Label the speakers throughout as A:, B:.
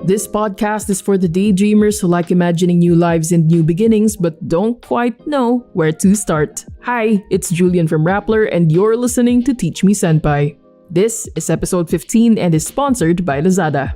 A: This podcast is for the daydreamers who like imagining new lives and new beginnings but don't quite know where to start. Hi, it's Julian from Rappler and you're listening to Teach Me Senpai. This is episode 15 and is sponsored by Lazada.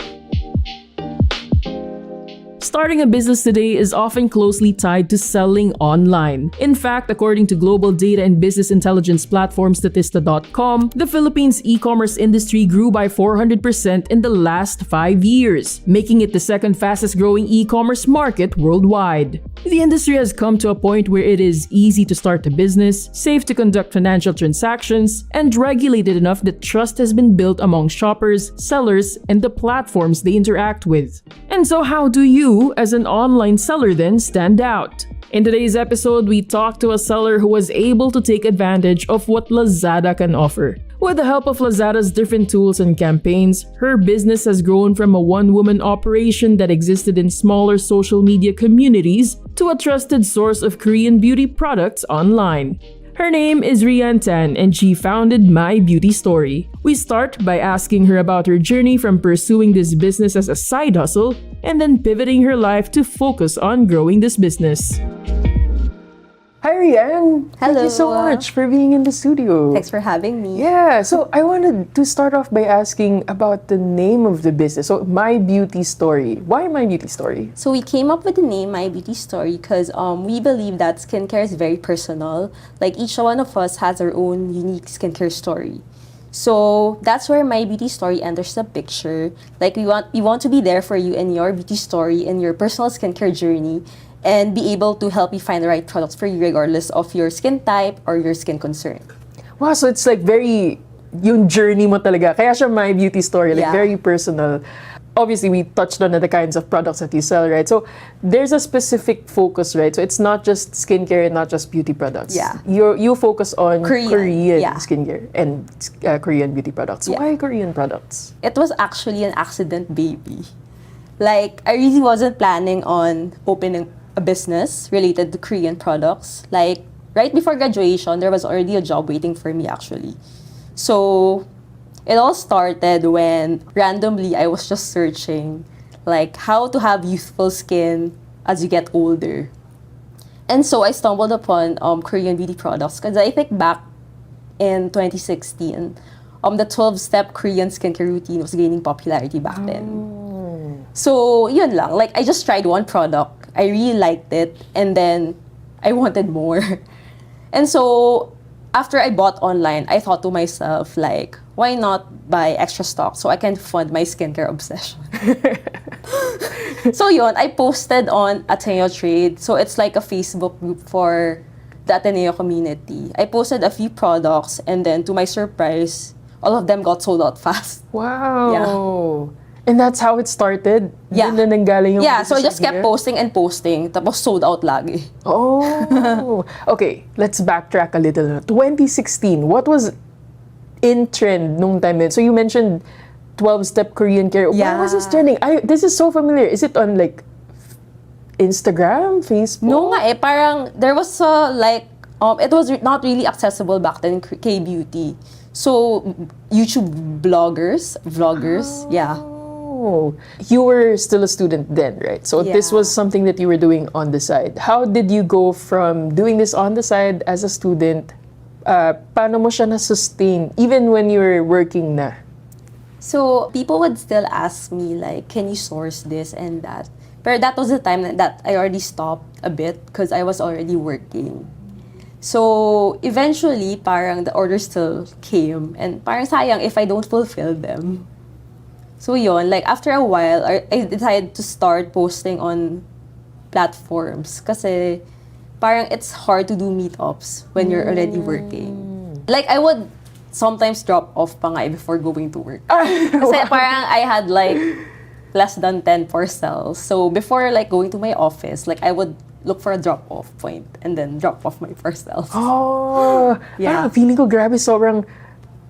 A: Starting a business today is often closely tied to selling online. In fact, according to global data and business intelligence platform Statista.com, the Philippines e-commerce industry grew by 400% in the last 5 years, making it the second fastest growing e-commerce market worldwide. The industry has come to a point where it is easy to start a business, safe to conduct financial transactions, and regulated enough that trust has been built among shoppers, sellers, and the platforms they interact with. And so how do you, as an online seller, then stand out? In today's episode, we talk to a seller who was able to take advantage of what Lazada can offer. With the help of Lazada's different tools and campaigns, her business has grown from a one-woman operation that existed in smaller social media communities to a trusted source of Korean beauty products online. Her name is Rianne and she founded My Beauty Story. We start by asking her about her journey from pursuing this business as a side hustle and then pivoting her life to focus on growing this business. Hi Rianne!
B: Hello!
A: Thank you so much for being in the studio.
B: Thanks for having me.
A: Yeah, so I wanted to start off by asking about the name of the business. So, My Beauty Story. Why My Beauty Story?
B: So we came up with the name My Beauty Story because we believe that skincare is very personal. Like each one of us has our own unique skincare story. So that's where My Beauty Story enters the picture. Like we want to be there for you in your beauty story and your personal skincare journey, and be able to help you find the right products for you regardless of your skin type or your skin concern.
A: Wow, so it's like very, yung journey mo talaga. Kaya siya My Beauty Story, like very personal. Obviously, we touched on the kinds of products that you sell, right? So there's a specific focus, right? So it's not just skincare and not just beauty products.
B: Yeah.
A: You focus on Korean
B: yeah.
A: skincare and Korean beauty products.
B: Yeah.
A: Why Korean products?
B: It was actually an accident, baby. Like, I really wasn't planning on opening a business related to Korean products. Like, right before graduation, there was already a job waiting for me, actually. So, it all started when randomly I was just searching, like, how to have youthful skin as you get older. And so, I stumbled upon Korean beauty products because I think back in 2016, the 12-step Korean skincare routine was gaining popularity back then. So, yun lang. Like, I just tried one product. I really liked it, and then I wanted more. And so, after I bought online, I thought to myself, like, why not buy extra stock so I can fund my skincare obsession? So yun, I posted on Ateneo Trade. So it's like a Facebook group for the Ateneo community. I posted a few products, and then to my surprise, all of them got sold out fast.
A: Wow!
B: Yeah.
A: And that's how it started?
B: Yeah.
A: Doon na nanggaling yung
B: So I just
A: idea?
B: kept posting and posting, tapos sold out lagi.
A: Oh! Okay, let's backtrack a little. 2016, what was in trend nung time yun? So you mentioned 12-step Korean care.
B: Yeah.
A: Why was this trending? This is so familiar. Is it on like Instagram, Facebook?
B: No nga parang there was it was not really accessible back then, K-beauty. So, YouTube vloggers, yeah.
A: Oh, you were still a student then, right? So this was something that you were doing on the side. How did you go from doing this on the side as a student? Paano mo siya na-sustain even when you were working na?
B: So, people would still ask me like, can you source this and that? But that was the time that I already stopped a bit because I was already working. So, eventually, parang the orders still came. And parang sayang if I don't fulfill them. So, yun, like after a while, I decided to start posting on platforms. Kasi parang it's hard to do meetups when you're already working. Like, I would sometimes drop off pa nga before going to work. Kasi parang I had like less than 10 parcels. So, before like going to my office, like I would look for a drop-off point and then drop off my parcels.
A: Oh,
B: yeah.
A: Feeling ko grabe sobrang.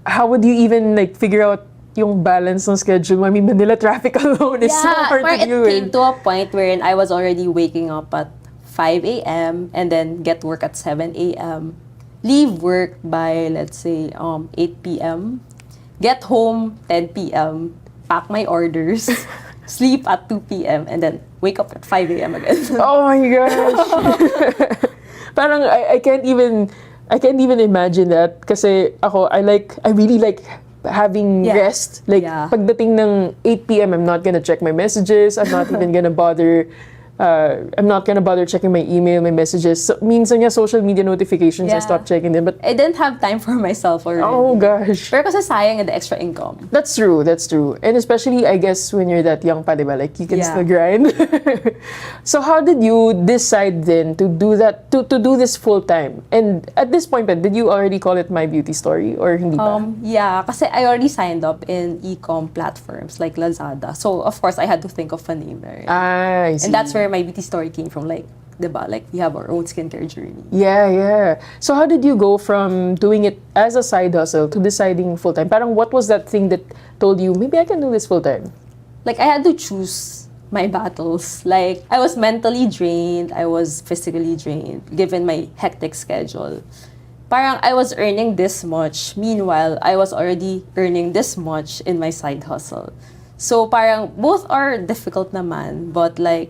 A: How would you even like figure out yung balance ng schedule? I mean, Manila traffic alone is so hard to deal with.
B: It came to a point wherein I was already waking up at 5 a.m. and then get work at 7 a.m. Leave work by, let's say, 8 p.m. Get home 10 p.m. Pack my orders. sleep at 2 p.m. and then wake up at 5 a.m. again.
A: Oh my gosh. Parang I can't even imagine that kasi I really like having
B: Yeah.
A: rest. Like
B: Yeah.
A: pagdating ng 8 p.m. I'm not gonna check my messages. I'm not even gonna bother checking my email, my messages. So, minsan nga social media notifications, I
B: Yeah.
A: stopped checking them. But
B: I didn't have time for myself already.
A: oh gosh.
B: Pero kasi sayang the extra income.
A: That's true. And especially, I guess, when you're that young pa, diba? Like, you can
B: Yeah.
A: still grind. So, how did you decide then to do that, to do this full time? And at this point, did you already call it My Beauty Story or hindi pa?
B: Yeah, kasi I already signed up in e-com platforms like Lazada. So, of course, I had to think of a name. Right?
A: I see.
B: And that's where My Beauty Story came from. Like, diba? Like, we have our own skincare journey.
A: Yeah. So, how did you go from doing it as a side hustle to deciding full time? Parang what was that thing that told you, maybe I can do this full time?
B: Like, I had to choose my battles. Like, I was mentally drained. I was physically drained, given my hectic schedule. Parang I was earning this much. Meanwhile, I was already earning this much in my side hustle. So, parang both are difficult naman, but like,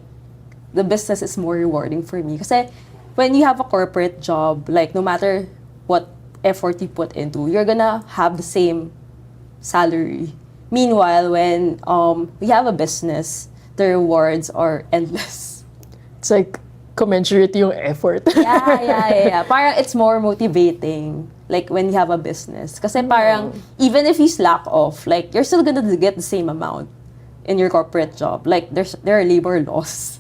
B: the business is more rewarding for me. Kasi when you have a corporate job, like no matter what effort you put into, you're gonna have the same salary. Meanwhile, when we have a business, the rewards are endless.
A: It's like commensurate yung effort.
B: Yeah. Parang it's more motivating, like when you have a business. Kasi parang even if you slack off, like you're still gonna get the same amount in your corporate job. Like there are labor laws.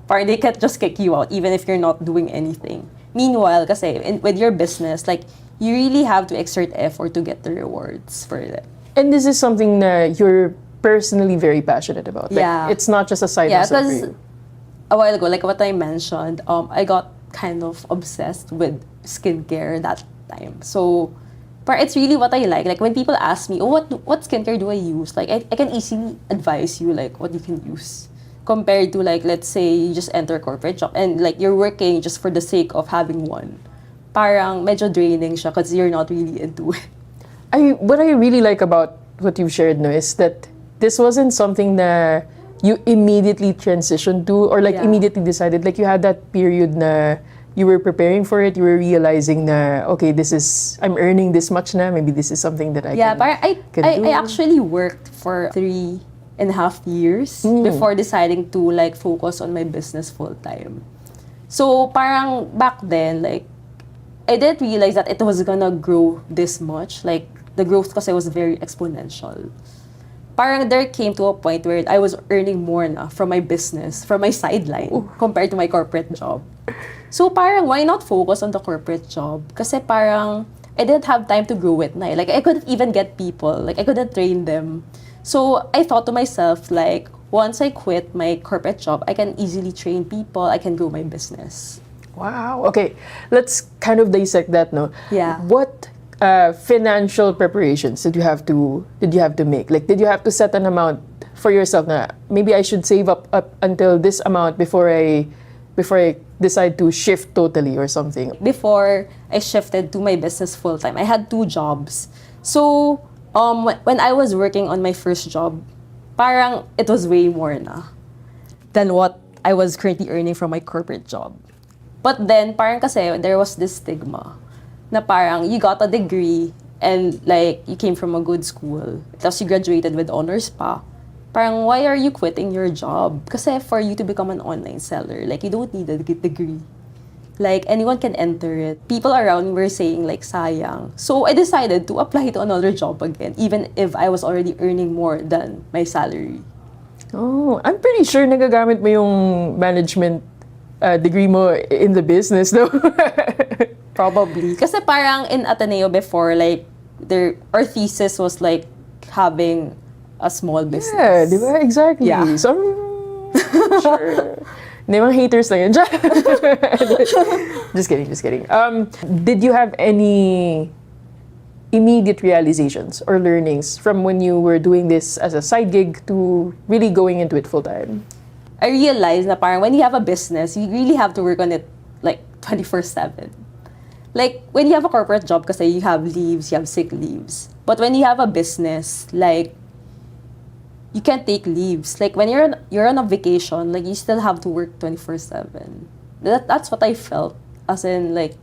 B: Parang they can't just kick you out even if you're not doing anything. Meanwhile, kasi with your business, like you really have to exert effort to get the rewards for it.
A: And this is something that you're personally very passionate about. Like,
B: Yeah.
A: it's not just a side
B: Yeah,
A: hustle for
B: because
A: you.
B: a while ago, like what I mentioned, I got kind of obsessed with skincare that time. So, but it's really what I like. Like when people ask me, oh, what skincare do I use? Like I can easily advise you like what you can use. Compared to like, let's say you just enter a corporate job and like you're working just for the sake of having one. Parang medyo draining siya because you're not really into it.
A: What I really like about what you've shared, no, is that this wasn't something that you immediately transitioned to or like
B: Yeah.
A: immediately decided. Like you had that period na you were preparing for it, you were realizing na, okay, I'm earning this much na, maybe this is something that I
B: Parang
A: can do.
B: I actually worked for 3.5 years before deciding to like focus on my business full time. So parang back then, like I didn't realize that it was gonna grow this much. Like the growth kasi was very exponential. Parang there came to a point where I was earning more na from my business, from my sideline, compared to my corporate job. So parang why not focus on the corporate job? Kasi parang I didn't have time to grow it na. Like I couldn't even get people. Like I couldn't train them. So I thought to myself, like, once I quit my corporate job, I can easily train people, I can grow my business.
A: Wow. Okay, let's kind of dissect that, no?
B: Yeah.
A: What financial preparations did you have to make? Like, did you have to set an amount for yourself na maybe I should save up until this amount before I decide to shift totally or something?
B: Before I shifted to my business full time, I had 2 jobs. So, when I was working on my first job, parang it was way more na than what I was currently earning from my corporate job. But then, parang kasi there was this stigma na parang you got a degree and like you came from a good school, tapos you graduated with honors pa. Parang why are you quitting your job? Kasi for you to become an online seller, like you don't need a degree. Like, anyone can enter it. People around me were saying, like, sayang. So, I decided to apply to another job again, even if I was already earning more than my salary.
A: Oh, I'm pretty sure nagagamit mo yung management degree mo in the business, though.
B: Probably. Kasi parang in Ateneo before, like, our thesis was, like, having a small business.
A: Yeah, di ba? Exactly.
B: Yeah.
A: So, sure. Hindi, mga haters lang yun. Just kidding. Did you have any immediate realizations or learnings from when you were doing this as a side gig to really going into it full time?
B: I realized na parang when you have a business, you really have to work on it like 24/7. Like, when you have a corporate job kasi you have leaves, you have sick leaves. But when you have a business, like, you can't take leaves. Like when you're on a vacation, like you still have to work 24/7. That's what I felt. As in, like,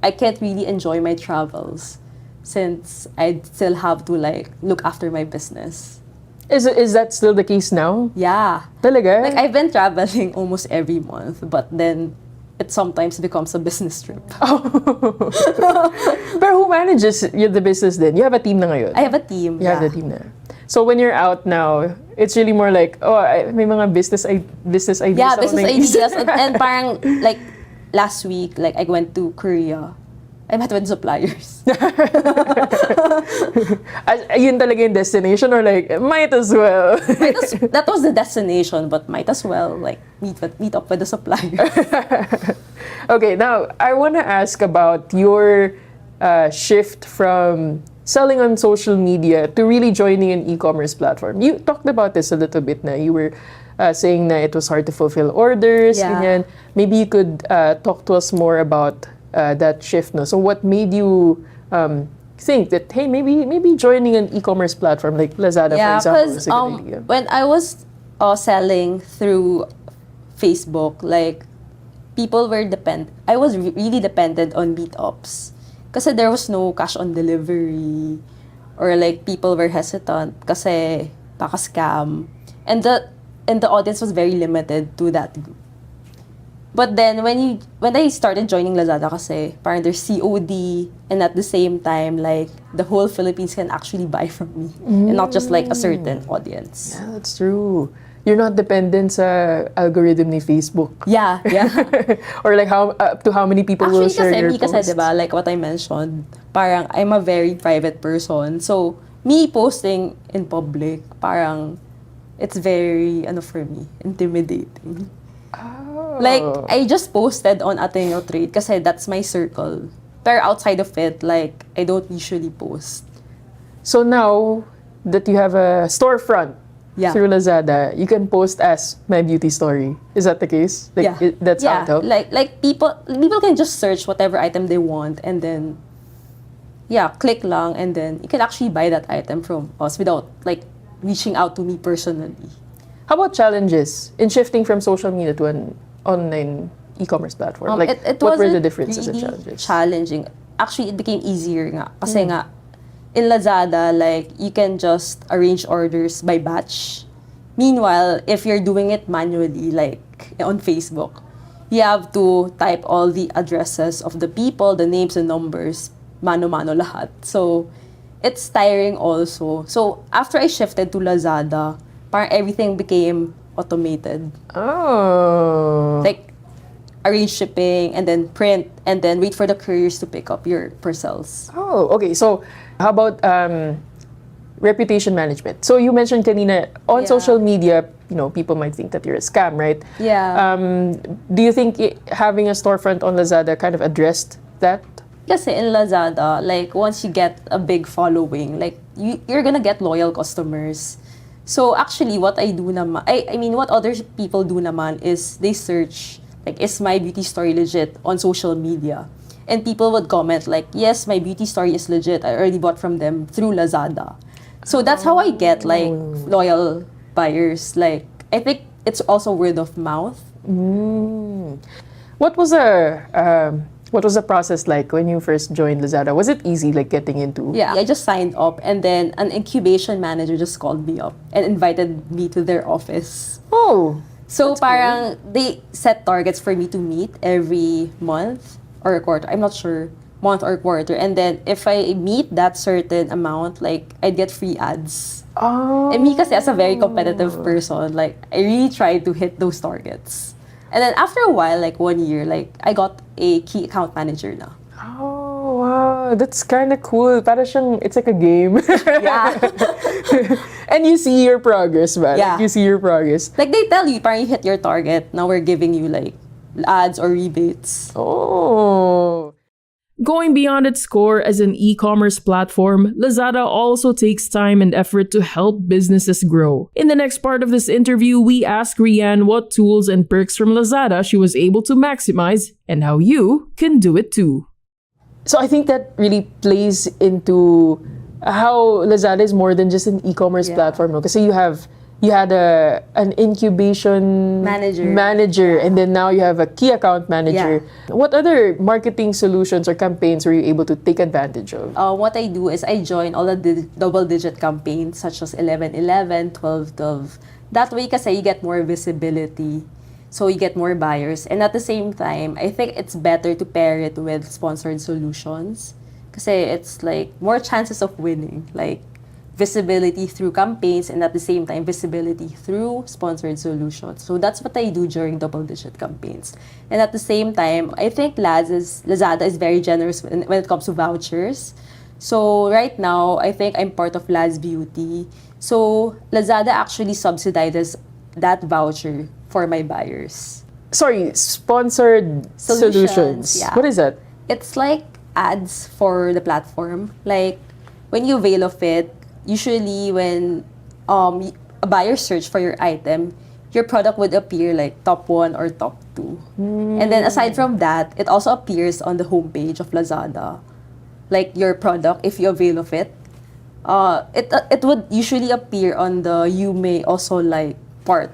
B: I can't really enjoy my travels since I still have to like look after my business.
A: Is that still the case now?
B: Yeah.
A: Talaga?
B: Like I've been traveling almost every month, but then it sometimes becomes a business trip.
A: Pero who manages the business then? You have a team na ngayon?
B: I have a team.
A: You have the team na. So when you're out now, it's really more like, may mga business ideas.
B: Yeah,
A: ako
B: business
A: na
B: ideas. And parang, like, last week, like, I went to Korea. I met with suppliers.
A: Yun talaga yung destination, or like, might as well?
B: That was the destination, but might as well, like, meet up with the supplier.
A: Okay, now, I want to ask about your shift from selling on social media to really joining an e-commerce platform. You talked about this a little bit na. You were saying that it was hard to fulfill orders.
B: Yeah.
A: Ganyan. Maybe you could talk to us more about that shift. No? So what made you think that, hey, maybe joining an e-commerce platform like Lazada, for example, is a good idea?
B: When I was selling through Facebook, like, people were I was really dependent on meetups. Kasi there was no cash on delivery, or like people were hesitant kasi baka scam. And the audience was very limited to that group. But then when I started joining Lazada kasi parang there's COD, and at the same time, like, the whole Philippines can actually buy from me and not just like a certain audience.
A: Yeah, that's true. You're not dependent sa algorithm ni Facebook.
B: Yeah.
A: Or like to how many people will share your posts.
B: Kasi, diba, like what I mentioned, parang I'm a very private person. So, me posting in public, parang it's very, for me, intimidating.
A: Oh.
B: Like, I just posted on Ateneo Trade kasi that's my circle. Pero outside of it, like, I don't usually post.
A: So now that you have a storefront through Lazada, you can post as My Beauty Story. Is that the case? Like, that's how it helps?
B: Like people can just search whatever item they want, and then, click lang, and then you can actually buy that item from us without, like, reaching out to me personally.
A: How about challenges in shifting from social media to an online e-commerce platform? Like, what were the differences and challenges?
B: Challenging. Actually, it became easier nga. Kasi nga, in Lazada, like, you can just arrange orders by batch. Meanwhile, if you're doing it manually, like on Facebook, you have to type all the addresses of the people, the names and numbers, mano-mano lahat. So, it's tiring also. So, after I shifted to Lazada, parang everything became automated.
A: Oh.
B: Like, arrange shipping, and then print, and then wait for the couriers to pick up your parcels.
A: Oh, okay. So, how about reputation management? So, you mentioned kanina, on social media, people might think that you're a scam, right?
B: Yeah.
A: Do you think having a storefront on Lazada kind of addressed that?
B: Kasi in Lazada, like, once you get a big following, like, you're gonna get loyal customers. So, actually, what I do naman, I mean, what other people do naman is they search, like, is My Beauty Story legit on social media? And people would comment like, yes, My Beauty Story is legit. I already bought from them through Lazada. So that's how I get, like, loyal buyers. Like, I think it's also word of mouth.
A: What was the process like when you first joined Lazada? Was it easy, like, getting into?
B: Yeah, I just signed up, and then an incubation manager just called me up and invited me to their office.
A: Oh.
B: So parang they set targets for me to meet every month or a quarter. I'm not sure, month or quarter. And then if I meet that certain amount, like, I'd get free ads.
A: Oh.
B: And me kasi as a very competitive person, like, I really try to hit those targets. And then after a while, like 1 year, like, I got a key account manager na.
A: Oh, wow. That's kind of cool. Para siyang, it's like a game.
B: Yeah.
A: And you see your progress, man.
B: Yeah.
A: Like, you see your progress.
B: Like, they tell you, parang you hit your target, now we're giving you, like, ads or rebates.
A: Oh.
C: Going beyond its core as an e-commerce platform, Lazada also takes time and effort to help businesses grow. In the next part of this interview, we ask Rianne what tools and perks from Lazada she was able to maximize and how you can do it too.
A: So I think that really plays into how Lazada is more than just an e-commerce platform. No? Kasi you have
C: you had an incubation
B: Manager.
C: and then now you have a key account manager. What other marketing solutions or campaigns were you able to take advantage of?
B: What I do is I join all the double-digit campaigns such as 11-11, 12-12. That way kasi you get more visibility. So you get more buyers. And at the same time, I think it's better to pair it with sponsored solutions. Kasi it's like more chances of winning. Like visibility through campaigns and at the same time visibility through sponsored solutions. So that's what I do during double-digit campaigns. And at the same time, I think Lazada is very generous when it comes to vouchers. So right now, I think I'm part of LazBeauty. So Lazada actually subsidizes that voucher for my buyers.
C: Sorry, sponsored solutions.
B: Yeah.
C: What is that?
B: It's like ads for the platform. Like when you avail of it, usually when a buyer search for your item, your product would appear like top 1 or top 2. And then aside from that, it also appears on the homepage of Lazada. Like your product, if you avail of it, it would usually appear on the you may also like part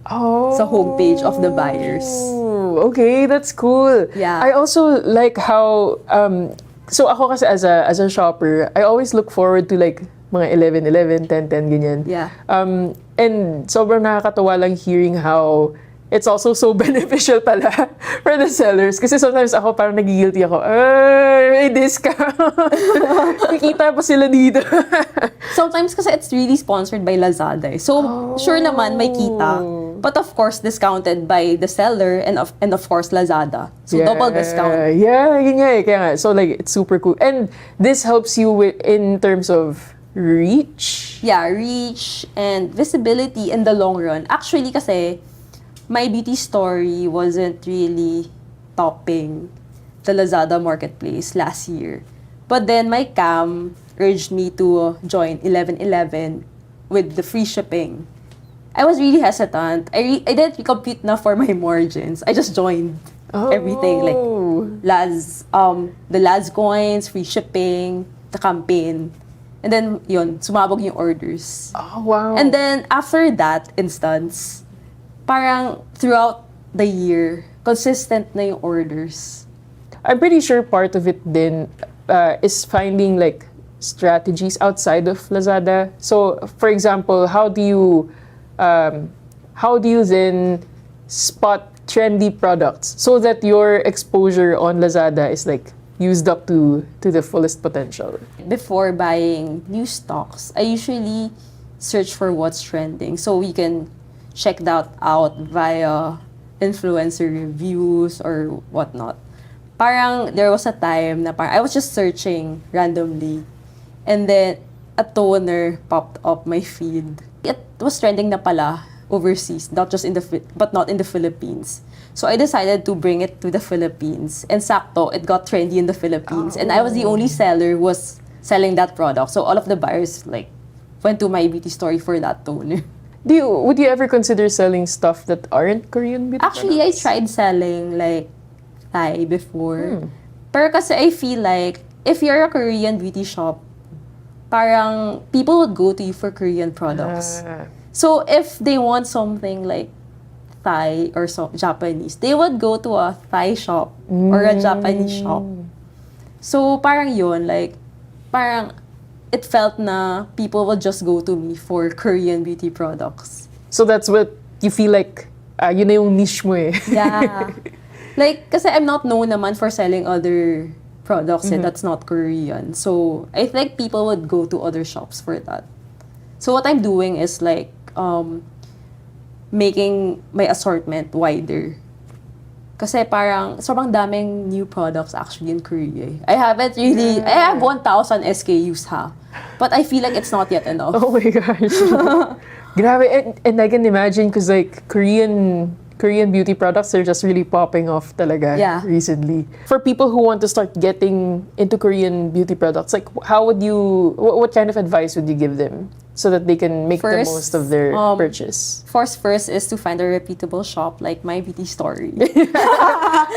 B: sa homepage of the buyers.
C: Okay, that's cool.
B: Yeah.
C: I also like how so ako kasi as a shopper, I always look forward to like mga 11-11, 10-10 ganyan.
B: Yeah.
C: And sobrang nakakatawa lang hearing how it's also so beneficial pala for the sellers. Kasi sometimes ako parang nagigilty ako, may discount. Kikita pa sila dito.
B: Sometimes kasi it's really sponsored by Lazada. So, sure naman may kita. But of course, discounted by the seller and of course, Lazada. So, double discount.
C: Yeah, yun nga eh. Kaya nga, so like, it's super cool. And this helps you in terms of reach?
B: Yeah, reach and visibility in the long run. Actually kasi, my beauty story wasn't really topping the Lazada marketplace last year. But then my cam urged me to join 11-11 with the free shipping. I was really hesitant. I didn't compute na for my margins. I just joined everything like the Laz coins, free shipping, the campaign. And then yun, sumabog yung orders.
C: Oh, wow.
B: And then after that instance, parang throughout the year, consistent na yung orders.
C: I'm pretty sure part of it then is finding like strategies outside of Lazada. So, for example, how do you then spot trendy products so that your exposure on Lazada is like used up to the fullest potential?
B: Before buying new stocks, I usually search for what's trending so we can check that out via influencer reviews or whatnot. Parang there was a time na parang I was just searching randomly and then a toner popped up my feed. It was trending na pala overseas, not in the Philippines. So I decided to bring it to the Philippines. And sakto, it got trendy in the Philippines. And I was the only seller who was selling that product. So all of the buyers like went to my beauty story for that toner.
C: Would you ever consider selling stuff that aren't Korean beauty
B: Actually,
C: products?
B: I tried selling like Thai before. Pero kasi I feel like if you're a Korean beauty shop, parang people would go to you for Korean products. So if they want something like Thai or Japanese, they would go to a Thai shop or a Japanese shop. So parang yun, like parang it felt na people would just go to me for Korean beauty products.
C: So that's what you feel like, yun na yung niche mo eh.
B: Yeah. Like, kasi I'm not known naman for selling other products that's not Korean. So, I think people would go to other shops for that. So, what I'm doing is like, making my assortment wider. Kasi parang, sobrang daming new products actually in Korea. I have 1,000 SKUs ha. But I feel like it's not yet enough.
C: Oh my gosh. Grabe. And I can imagine because like Korean beauty products are just really popping off talaga recently. For people who want to start getting into Korean beauty products, like what kind of advice would you give them so that they can make the most of their purchase?
B: First is to find a reputable shop like My Beauty Story.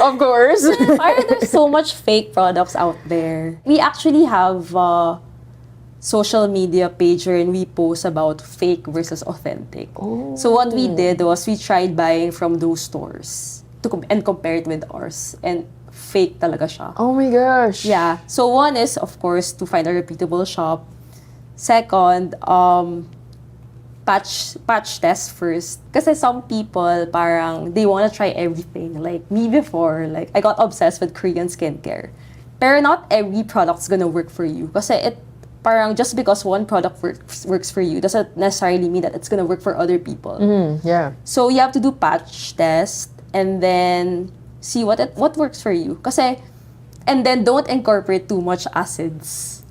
C: Of course.
B: There's so much fake products out there. We actually have social media page wherein we post about fake versus authentic. So what we did was we tried buying from those stores and compare it with ours. And fake talaga siya.
C: Oh my gosh.
B: Yeah. So one is, of course, to find a reputable shop. Second, patch test first. Kasi some people, parang, they wanna try everything. Like, me before, like, I got obsessed with Korean skincare. Pero not every product's gonna work for you. Kasi parang just because one product works for you doesn't necessarily mean that it's gonna work for other people.
C: Yeah.
B: So you have to do patch test and then see what works for you. Kasi, and then don't incorporate too much acids.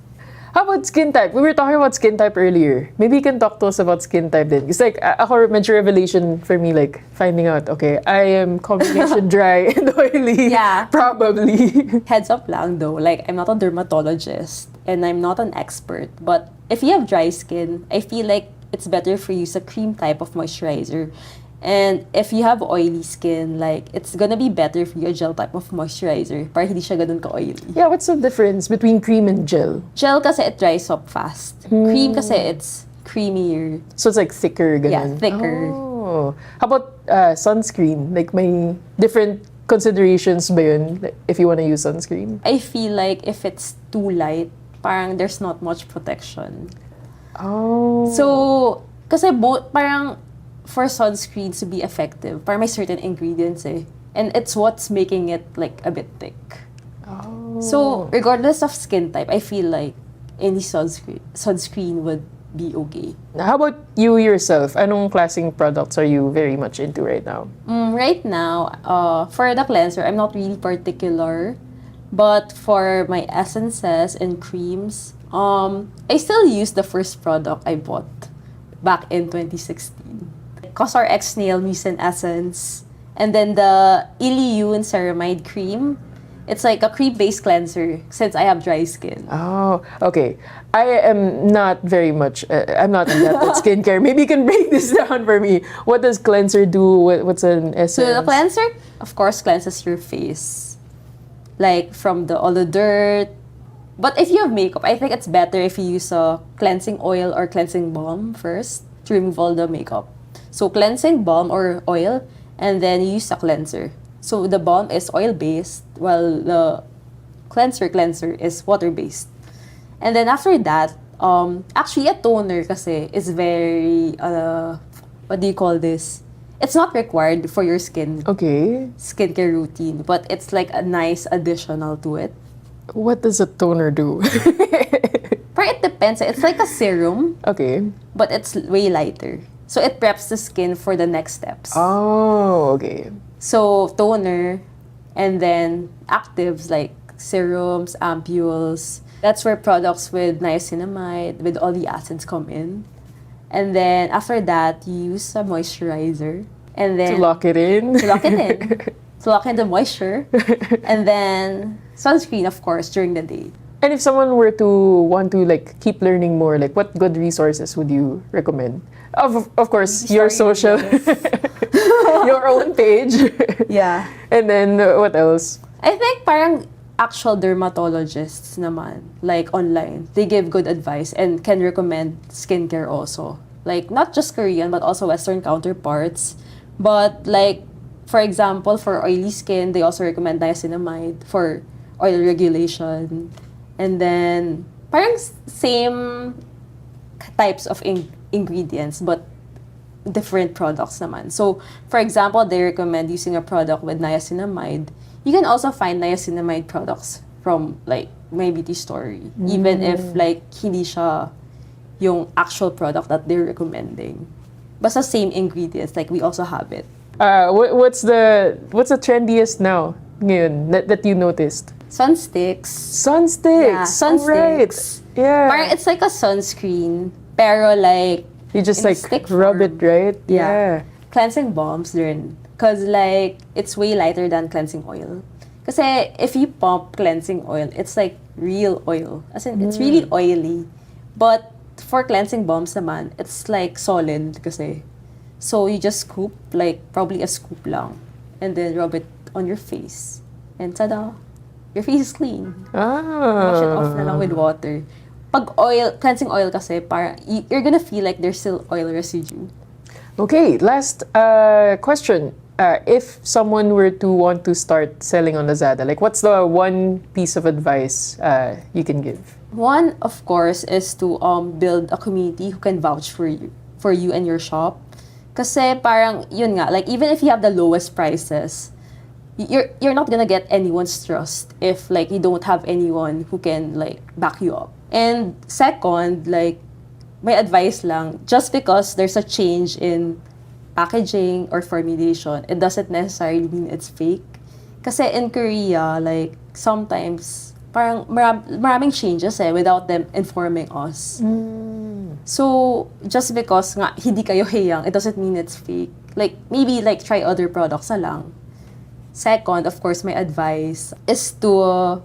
C: How about skin type? We were talking about skin type earlier. Maybe you can talk to us about skin type then. It's like, ako medyo revelation for me, like, finding out, okay, I am combination dry and oily.
B: Yeah.
C: Probably.
B: Heads up lang though, like, I'm not a dermatologist and I'm not an expert. But if you have dry skin, I feel like it's better for you a cream type of moisturizer. And if you have oily skin, like, it's gonna be better for you a gel type of moisturizer para hindi siya ganun ka-oily.
C: Yeah, what's the difference between cream and gel?
B: Gel kasi it dries up fast. Cream kasi it's creamier.
C: So it's like thicker, ganun?
B: Yeah, thicker.
C: Oh. How about sunscreen? Like, may different considerations ba yun if you wanna use sunscreen?
B: I feel like if it's too light, parang there's not much protection.
C: Oh.
B: So, kasi parang for sunscreens to be effective, parang may certain ingredients eh. And it's what's making it like a bit thick.
C: Oh.
B: So, regardless of skin type, I feel like any sunscreen would be okay.
C: How about you yourself? Anong klaseng products are you very much into right now?
B: Right now, for the cleanser, I'm not really particular. But for my essences and creams, I still use the first product I bought back in 2016. CosRX Nail Mucin Essence. And then the Iliyun Ceramide Cream. It's like a cream-based cleanser since I have dry skin.
C: Oh, okay. I am not very much, I'm not in that with skincare. Maybe you can break this down for me. What does cleanser do? What's an essence?
B: So the cleanser, of course, cleanses your face. Like from all the dirt. But if you have makeup, I think it's better if you use a cleansing oil or cleansing balm first to remove all the makeup. So cleansing balm or oil, and then you use a cleanser. So the balm is oil-based, while the cleanser is water-based. And then after that, actually a toner kasi is very, what do you call this? It's not required for your skincare routine, but it's like a nice additional to it.
C: What does a toner do?
B: But it depends. It's like a serum,
C: Okay.
B: but it's way lighter. So it preps the skin for the next steps.
C: Oh, okay.
B: So toner, and then actives like serums, ampules. That's where products with niacinamide, with all the acids come in. And then after that, you use a moisturizer. And then
C: To lock it in?
B: To lock it in. To lock in the moisture. And then sunscreen, of course, during the day.
C: And if someone were to want to like keep learning more, like what good resources would you recommend? Of course, your social, your own page.
B: Yeah.
C: And then what else?
B: I think parang actual dermatologists naman, like online, they give good advice and can recommend skincare also. Like not just Korean, but also Western counterparts. But like, for example, for oily skin, they also recommend niacinamide for oil regulation. And then, parang same types of ingredients, but different products naman. So, for example, they recommend using a product with niacinamide. You can also find niacinamide products from like My Beauty Story, even if like hindi siya yung actual product that they're recommending. Basta same ingredients, like we also have it.
C: What's the trendiest now ngayon that you noticed?
B: Sunsticks.
C: Sunsticks.
B: Yeah, sunsticks.
C: Right. Yeah.
B: Parang it's like a sunscreen, pero like
C: You just
B: in
C: like
B: stick
C: rub
B: form.
C: it, right?
B: Yeah. Cleansing balms din. Cause like, it's way lighter than cleansing oil. Kasi if you pump cleansing oil, it's like real oil. As in, it's really oily. But for cleansing balms naman, it's like solid kasi. So you just scoop, like probably a scoop lang. And then rub it on your face. And tada! Your face is clean. Wash it off na lang with water. pag cleansing oil kasi, parang you're gonna feel like there's still oil residue.
C: Okay, last question. If someone were to want to start selling on Lazada, like what's the one piece of advice you can give?
B: One, of course, is to build a community who can vouch for you and your shop. Kasi parang, yun nga, like even if you have the lowest prices, you're not gonna get anyone's trust if like you don't have anyone who can like back you up. And second, like my advice lang, just because there's a change in packaging or formulation, it doesn't necessarily mean it's fake. Kasi in Korea, like sometimes parang maraming changes without them informing us. So just because nga hindi kayo heyang, it doesn't mean it's fake. Like maybe like try other products na lang. Second, of course, my advice is to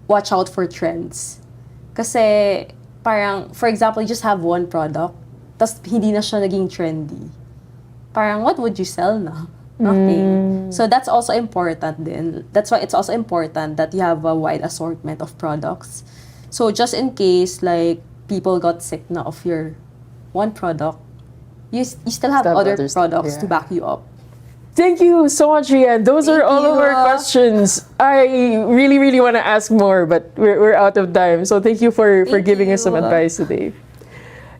B: watch out for trends. Kasi parang, for example, you just have one product, tas hindi na siya naging trendy. Parang, what would you sell na? Nothing. So that's also important din. That's why it's also important that you have a wide assortment of products. So just in case, like, people got sick na of your one product, you still have other products to back you up.
C: Thank you so much, Rianne. Those are all of our questions. I really, really want to ask more, but we're out of time. So thank you for giving us some advice today.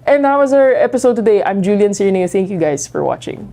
C: And that was our episode today. I'm Julian Sirineo. Thank you guys for watching.